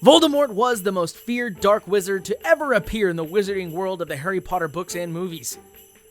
Voldemort was the most feared dark wizard to ever appear in the wizarding world of the Harry Potter books and movies.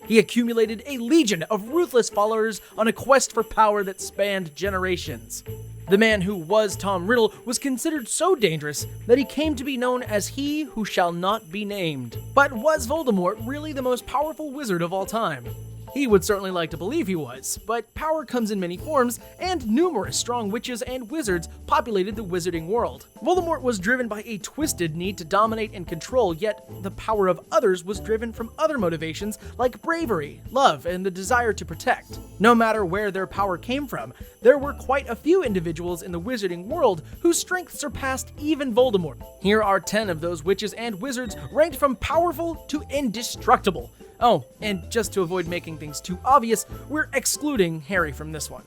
He accumulated a legion of ruthless followers on a quest for power that spanned generations. The man who was Tom Riddle was considered so dangerous that he came to be known as He Who Shall Not Be Named. But was Voldemort really the most powerful wizard of all time? He would certainly like to believe he was, but power comes in many forms, and numerous strong witches and wizards populated the wizarding world. Voldemort was driven by a twisted need to dominate and control, yet the power of others was driven from other motivations like bravery, love, and the desire to protect. No matter where their power came from, there were quite a few individuals in the wizarding world whose strength surpassed even Voldemort. Here are 10 of those witches and wizards ranked from powerful to indestructible. Oh, and just to avoid making things too obvious, we're excluding Harry from this one.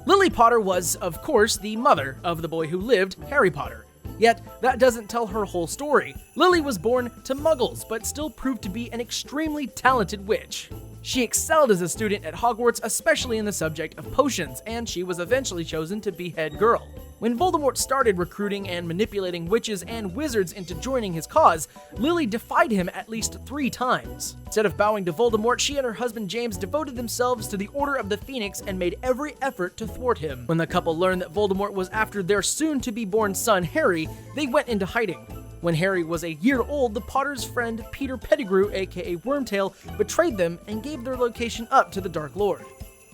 Lily Potter was, of course, the mother of the boy who lived, Harry Potter. Yet, that doesn't tell her whole story. Lily was born to Muggles, but still proved to be an extremely talented witch. She excelled as a student at Hogwarts, especially in the subject of potions, and she was eventually chosen to be head girl. When Voldemort started recruiting and manipulating witches and wizards into joining his cause, Lily defied him at least 3 times. Instead of bowing to Voldemort, she and her husband James devoted themselves to the Order of the Phoenix and made every effort to thwart him. When the couple learned that Voldemort was after their soon-to-be-born son Harry, they went into hiding. When Harry was a year old, the Potters' friend Peter Pettigrew, aka Wormtail, betrayed them and gave their location up to the Dark Lord.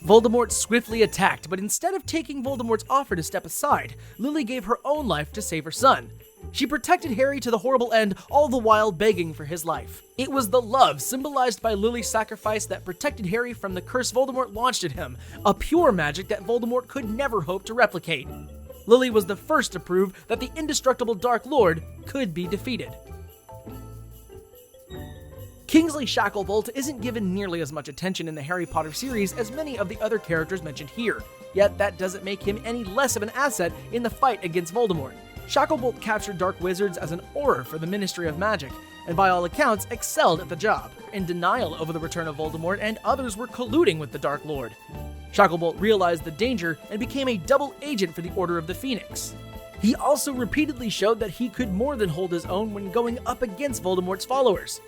Voldemort swiftly attacked, but instead of taking Voldemort's offer to step aside, Lily gave her own life to save her son. She protected Harry to the horrible end, all the while begging for his life. It was the love symbolized by Lily's sacrifice that protected Harry from the curse Voldemort launched at him, a pure magic that Voldemort could never hope to replicate. Lily was the first to prove that the indestructible Dark Lord could be defeated. Kingsley Shacklebolt isn't given nearly as much attention in the Harry Potter series as many of the other characters mentioned here, yet that doesn't make him any less of an asset in the fight against Voldemort. Shacklebolt captured dark wizards as an Auror for the Ministry of Magic, and by all accounts excelled at the job, in denial over the return of Voldemort, and others were colluding with the Dark Lord. Shacklebolt realized the danger and became a double agent for the Order of the Phoenix. He also repeatedly showed that he could more than hold his own when going up against Voldemort's followers.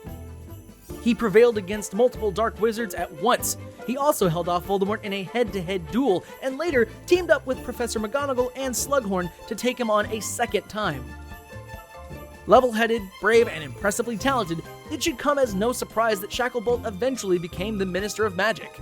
He prevailed against multiple dark wizards at once. He also held off Voldemort in a head-to-head duel, and later teamed up with Professor McGonagall and Slughorn to take him on a second time. Level-headed, brave, and impressively talented, it should come as no surprise that Shacklebolt eventually became the Minister of Magic.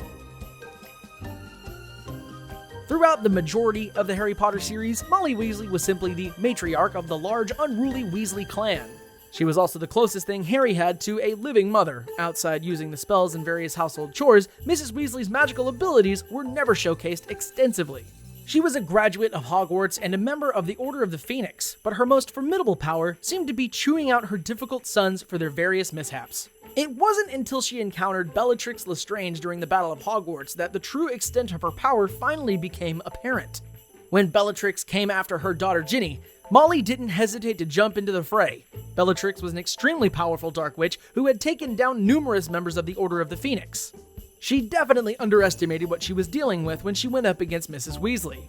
Throughout the majority of the Harry Potter series, Molly Weasley was simply the matriarch of the large, unruly Weasley clan. She was also the closest thing Harry had to a living mother. Outside using the spells and various household chores, Mrs. Weasley's magical abilities were never showcased extensively. She was a graduate of Hogwarts and a member of the Order of the Phoenix, but her most formidable power seemed to be chewing out her difficult sons for their various mishaps. It wasn't until she encountered Bellatrix LeStrange during the Battle of Hogwarts that the true extent of her power finally became apparent. When Bellatrix came after her daughter Ginny, Molly didn't hesitate to jump into the fray. Bellatrix was an extremely powerful Dark Witch who had taken down numerous members of the Order of the Phoenix. She definitely underestimated what she was dealing with when she went up against Mrs. Weasley.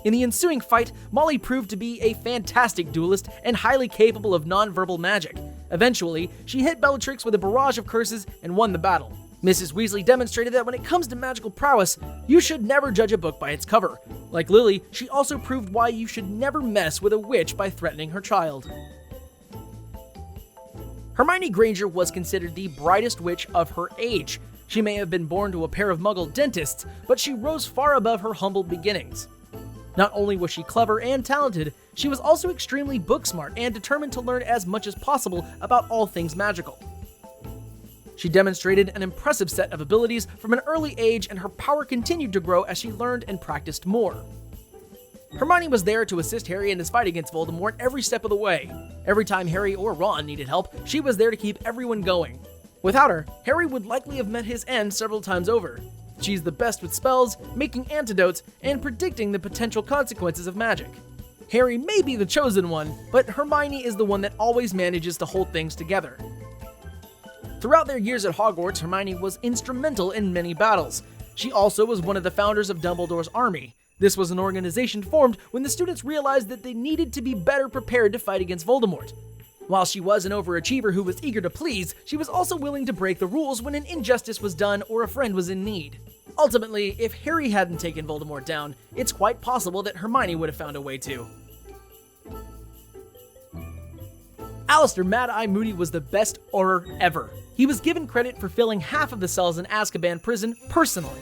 In the ensuing fight, Molly proved to be a fantastic duelist and highly capable of non-verbal magic. Eventually, she hit Bellatrix with a barrage of curses and won the battle. Mrs. Weasley demonstrated that when it comes to magical prowess, you should never judge a book by its cover. Like Lily, she also proved why you should never mess with a witch by threatening her child. Hermione Granger was considered the brightest witch of her age. She may have been born to a pair of Muggle dentists, but she rose far above her humble beginnings. Not only was she clever and talented, she was also extremely book-smart and determined to learn as much as possible about all things magical. She demonstrated an impressive set of abilities from an early age, and her power continued to grow as she learned and practiced more. Hermione was there to assist Harry in his fight against Voldemort every step of the way. Every time Harry or Ron needed help, she was there to keep everyone going. Without her, Harry would likely have met his end several times over. She's the best with spells, making antidotes, and predicting the potential consequences of magic. Harry may be the chosen one, but Hermione is the one that always manages to hold things together. Throughout their years at Hogwarts, Hermione was instrumental in many battles. She also was one of the founders of Dumbledore's army. This was an organization formed when the students realized that they needed to be better prepared to fight against Voldemort. While she was an overachiever who was eager to please, she was also willing to break the rules when an injustice was done or a friend was in need. Ultimately, if Harry hadn't taken Voldemort down, it's quite possible that Hermione would have found a way to. Alistair Mad Eye Moody was the best Auror ever. He was given credit for filling half of the cells in Azkaban prison personally.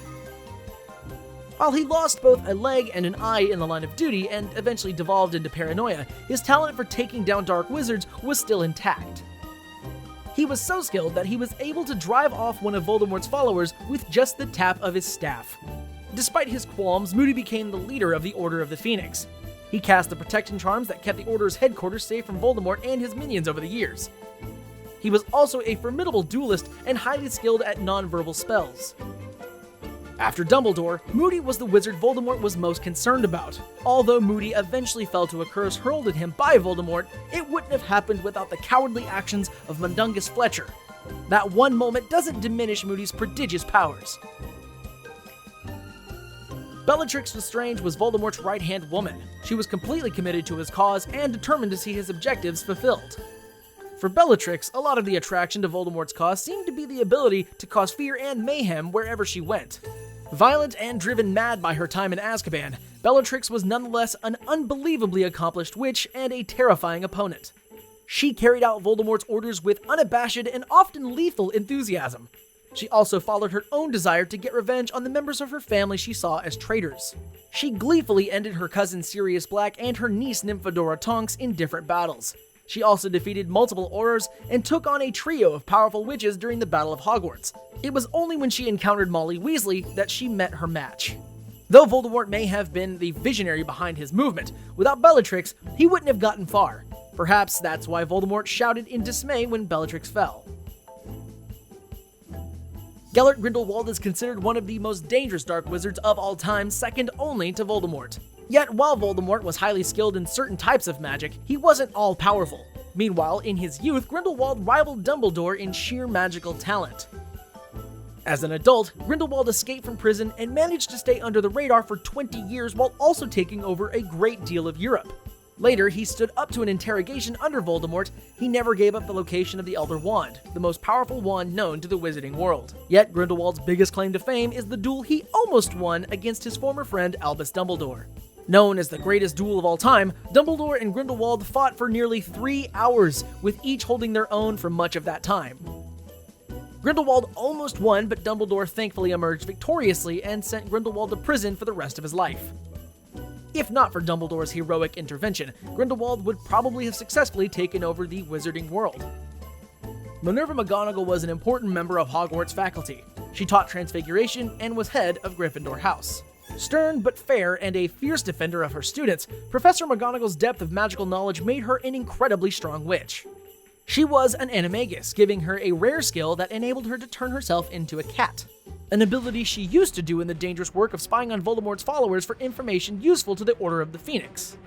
While he lost both a leg and an eye in the line of duty and eventually devolved into paranoia, his talent for taking down dark wizards was still intact. He was so skilled that he was able to drive off one of Voldemort's followers with just the tap of his staff. Despite his qualms, Moody became the leader of the Order of the Phoenix. He cast the protection charms that kept the Order's headquarters safe from Voldemort and his minions over the years. He was also a formidable duelist and highly skilled at non-verbal spells. After Dumbledore, Moody was the wizard Voldemort was most concerned about. Although Moody eventually fell to a curse hurled at him by Voldemort, it wouldn't have happened without the cowardly actions of Mundungus Fletcher. That one moment doesn't diminish Moody's prodigious powers. Bellatrix LeStrange was Voldemort's right-hand woman. She was completely committed to his cause and determined to see his objectives fulfilled. For Bellatrix, a lot of the attraction to Voldemort's cause seemed to be the ability to cause fear and mayhem wherever she went. Violent and driven mad by her time in Azkaban, Bellatrix was nonetheless an unbelievably accomplished witch and a terrifying opponent. She carried out Voldemort's orders with unabashed and often lethal enthusiasm. She also followed her own desire to get revenge on the members of her family she saw as traitors. She gleefully ended her cousin Sirius Black and her niece Nymphadora Tonks in different battles. She also defeated multiple Aurors and took on a trio of powerful witches during the Battle of Hogwarts. It was only when she encountered Molly Weasley that she met her match. Though Voldemort may have been the visionary behind his movement, without Bellatrix, he wouldn't have gotten far. Perhaps that's why Voldemort shouted in dismay when Bellatrix fell. Gellert Grindelwald is considered one of the most dangerous dark wizards of all time, second only to Voldemort. Yet, while Voldemort was highly skilled in certain types of magic, he wasn't all-powerful. Meanwhile, in his youth, Grindelwald rivaled Dumbledore in sheer magical talent. As an adult, Grindelwald escaped from prison and managed to stay under the radar for 20 years while also taking over a great deal of Europe. Later, he stood up to an interrogation under Voldemort. He never gave up the location of the Elder Wand, the most powerful wand known to the wizarding world. Yet, Grindelwald's biggest claim to fame is the duel he almost won against his former friend Albus Dumbledore. Known as the greatest duel of all time, Dumbledore and Grindelwald fought for nearly 3 hours, with each holding their own for much of that time. Grindelwald almost won, but Dumbledore thankfully emerged victoriously and sent Grindelwald to prison for the rest of his life. If not for Dumbledore's heroic intervention, Grindelwald would probably have successfully taken over the wizarding world. Minerva McGonagall was an important member of Hogwarts faculty. She taught Transfiguration and was head of Gryffindor House. Stern but fair and a fierce defender of her students, Professor McGonagall's depth of magical knowledge made her an incredibly strong witch. She was an animagus, giving her a rare skill that enabled her to turn herself into a cat, an ability she used to do in the dangerous work of spying on Voldemort's followers for information useful to the Order of the Phoenix.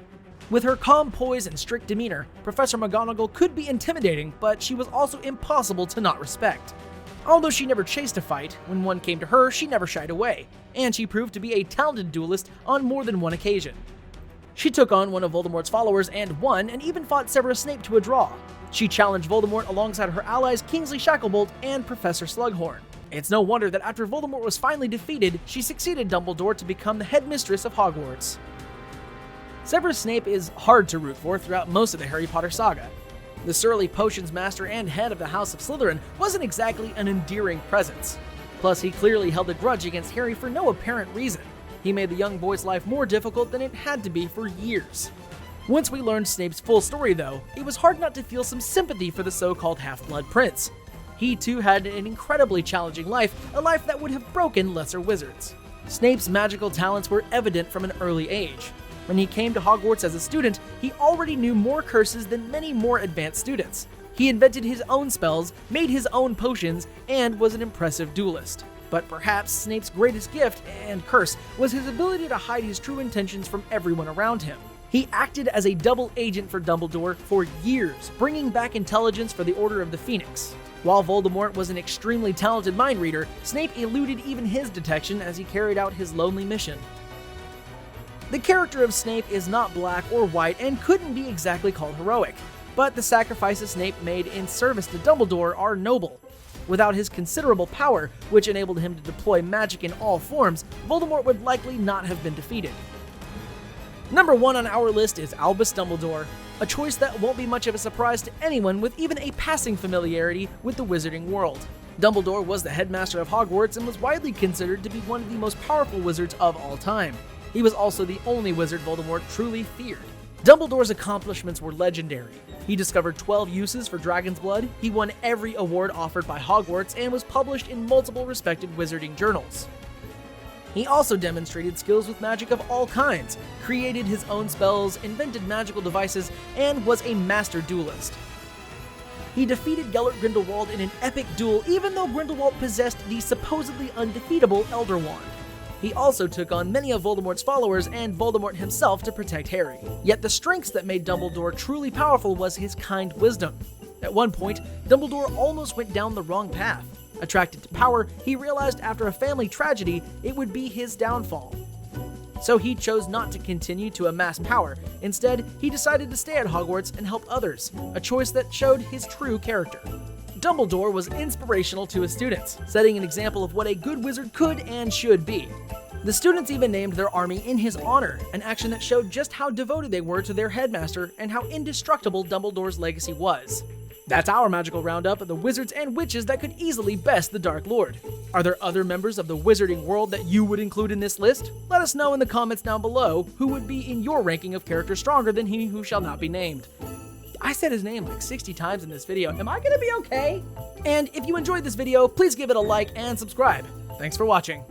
With her calm poise and strict demeanor, Professor McGonagall could be intimidating, but she was also impossible to not respect. Although she never chased a fight, when one came to her, she never shied away, and she proved to be a talented duelist on more than one occasion. She took on one of Voldemort's followers and won, and even fought Severus Snape to a draw. She challenged Voldemort alongside her allies Kingsley, Shacklebolt, and Professor Slughorn. It's no wonder that after Voldemort was finally defeated, she succeeded Dumbledore to become the headmistress of Hogwarts. Severus Snape is hard to root for throughout most of the Harry Potter saga. The surly potions master and head of the House of Slytherin wasn't exactly an endearing presence. Plus, he clearly held a grudge against Harry for no apparent reason. He made the young boy's life more difficult than it had to be for years. Once we learned Snape's full story, though, it was hard not to feel some sympathy for the so-called Half-Blood Prince. He too had an incredibly challenging life, a life that would have broken lesser wizards. Snape's magical talents were evident from an early age. When he came to Hogwarts as a student, he already knew more curses than many more advanced students. He invented his own spells, made his own potions, and was an impressive duelist. But perhaps Snape's greatest gift and curse was his ability to hide his true intentions from everyone around him. He acted as a double agent for Dumbledore for years, bringing back intelligence for the Order of the Phoenix. While Voldemort was an extremely talented mind reader, Snape eluded even his detection as he carried out his lonely mission. The character of Snape is not black or white and couldn't be exactly called heroic, but the sacrifices Snape made in service to Dumbledore are noble. Without his considerable power, which enabled him to deploy magic in all forms, Voldemort would likely not have been defeated. Number 1 on our list is Albus Dumbledore, a choice that won't be much of a surprise to anyone with even a passing familiarity with the wizarding world. Dumbledore was the headmaster of Hogwarts and was widely considered to be one of the most powerful wizards of all time. He was also the only wizard Voldemort truly feared. Dumbledore's accomplishments were legendary. He discovered 12 uses for dragon's blood, he won every award offered by Hogwarts, and was published in multiple respected wizarding journals. He also demonstrated skills with magic of all kinds, created his own spells, invented magical devices, and was a master duelist. He defeated Gellert Grindelwald in an epic duel, even though Grindelwald possessed the supposedly undefeatable Elder Wand. He also took on many of Voldemort's followers and Voldemort himself to protect Harry. Yet the strengths that made Dumbledore truly powerful was his kind wisdom. At one point, Dumbledore almost went down the wrong path. Attracted to power, he realized after a family tragedy, it would be his downfall. So he chose not to continue to amass power. Instead, he decided to stay at Hogwarts and help others, a choice that showed his true character. Dumbledore was inspirational to his students, setting an example of what a good wizard could and should be. The students even named their army in his honor, an action that showed just how devoted they were to their headmaster and how indestructible Dumbledore's legacy was. That's our magical roundup of the wizards and witches that could easily best the Dark Lord. Are there other members of the wizarding world that you would include in this list? Let us know in the comments down below who would be in your ranking of characters stronger than he who shall not be named. I said his name like 60 times in this video. Am I gonna be okay? And if you enjoyed this video, please give it a like and subscribe. Thanks for watching.